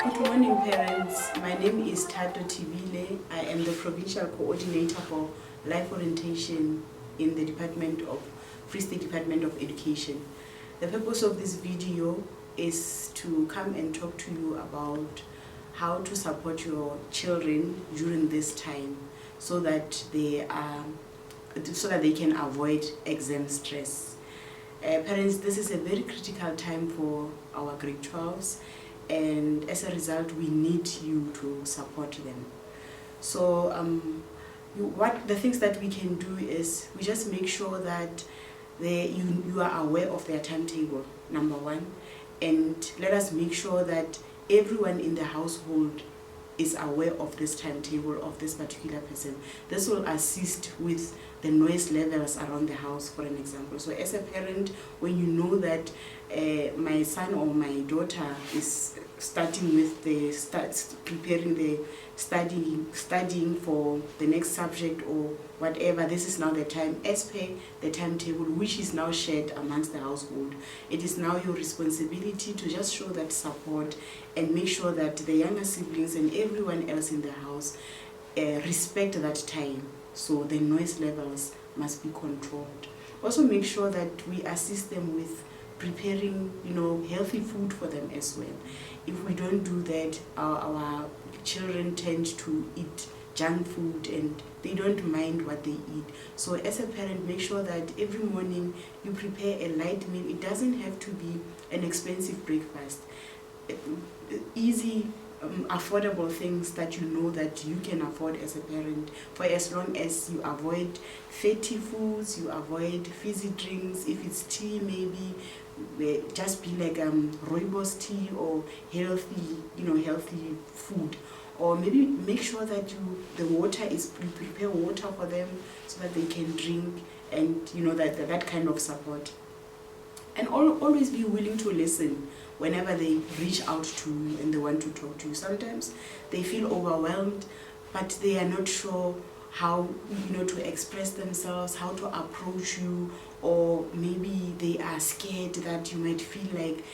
Good morning, parents. My name is Tato Tibile. I am the Provincial Coordinator for Life Orientation in the Free State Department of Education. The purpose of this video is to come and talk to you about how to support your children during this time so that they can avoid exam stress. Parents, this is a very critical time for our grade 12s, and as a result we need you to support them. So the things that we can do is we just make sure that you are aware of their timetable, number one, and let us make sure that everyone in the household is aware of this timetable of this particular person. This will assist with the noise levels around the house, for an example. So as a parent, when you know that my son or my daughter is starting with preparing the studying for the next subject or whatever, this is now the time as per the timetable which is now shared amongst the household. It is now your responsibility to just show that support and make sure that the younger siblings and everyone else in the house respect that time. So the noise levels must be controlled. Also make sure that we assist them with preparing, healthy food for them as well. If we don't do that, our children tend to eat junk food and they don't mind what they eat. So as a parent, make sure that every morning you prepare a light meal. It doesn't have to be an expensive breakfast. Easy, affordable things that you know that you can afford as a parent, for as long as you avoid fatty foods, you avoid fizzy drinks. If it's tea, maybe just be like rooibos tea or healthy food. Or maybe make sure that you prepare water for them so that they can drink, and that kind of support. And always be willing to listen whenever they reach out to you and they want to talk to you. Sometimes they feel overwhelmed, but they are not sure how to express themselves, how to approach you, or maybe they are scared that you might feel like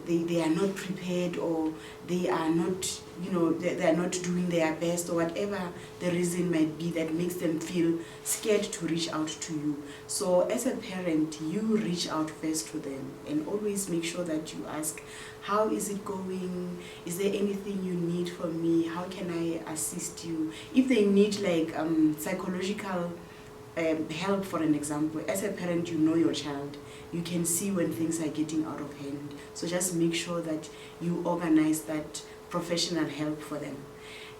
they are not prepared, or they are not they are not doing their best, or whatever the reason might be that makes them feel scared to reach out to you. So as a parent, you reach out first to them and always make sure that you ask, how is it going? Is there anything you need from me? How can I assist you? If they need like psychological help, for an example, as a parent, you know your child. You can see when things are getting out of hand. So just make sure that you organize that professional help for them.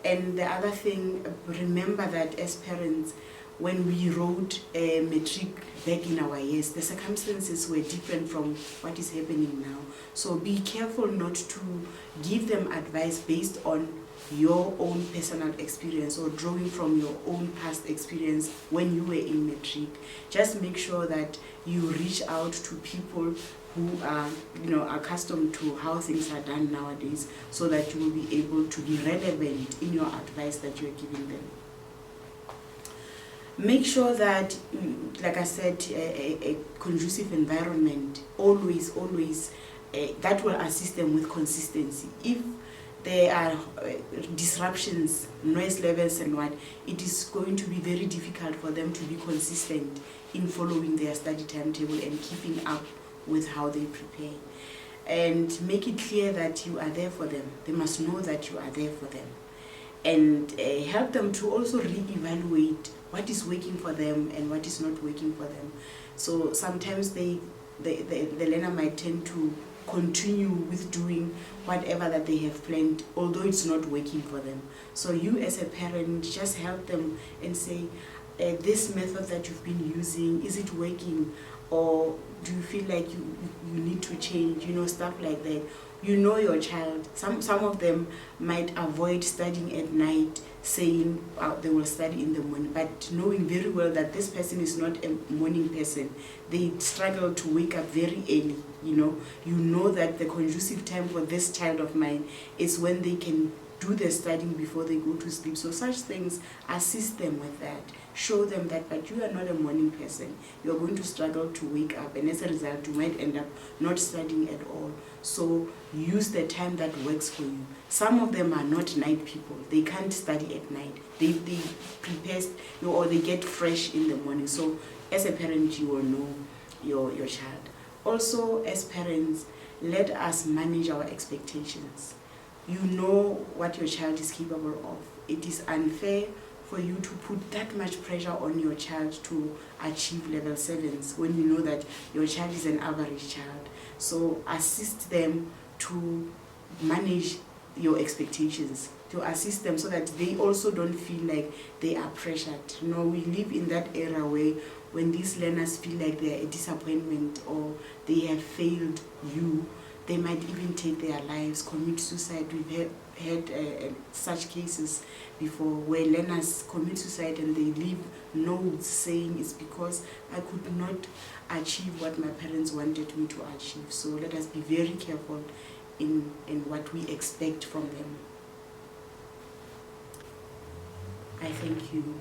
And the other thing, remember that as parents, when we wrote a matric back in our years, the circumstances were different from what is happening now. So be careful not to give them advice based on your own personal experience or drawing from your own past experience when you were in matric. Just make sure that you reach out to people who are accustomed to how things are done nowadays, so that you will be able to be relevant in your advice that you're giving them. Make sure that, like I said, a conducive environment, always, that will assist them with consistency. If there are disruptions, noise levels and what, it is going to be very difficult for them to be consistent in following their study timetable and keeping up with how they prepare. And make it clear that you are there for them. They must know that you are there for them. And help them to also re-evaluate what is working for them and what is not working for them. So sometimes the learner might tend to continue with doing whatever that they have planned, although it's not working for them. So you as a parent, just help them and say, this method that you've been using, is it working? Or do you feel like you need to change, stuff like that. You know your child. Some of them might avoid studying at night, saying they will study in the morning, but knowing very well that this person is not a morning person. They struggle to wake up very early. You know that the conducive time for this child of mine is when they can do the studying before they go to sleep. So such things, assist them with that. Show them that, but you are not a morning person. You are going to struggle to wake up, and as a result, you might end up not studying at all. So use the time that works for you. Some of them are not night people. They can't study at night. They prepare, or they get fresh in the morning. So as a parent, you will know your child. Also, as parents, let us manage our expectations. You know what your child is capable of. It is unfair for you to put that much pressure on your child to achieve level 7s when you know that your child is an average child. So assist them to manage your expectations, to assist them so that they also don't feel like they are pressured. You know, we live in that era where when these learners feel like they're a disappointment or they have failed you, they might even take their lives, commit suicide. We've had such cases before where learners commit suicide and they leave notes saying it's because I could not achieve what my parents wanted me to achieve. So let us be very careful in what we expect from them. I thank you.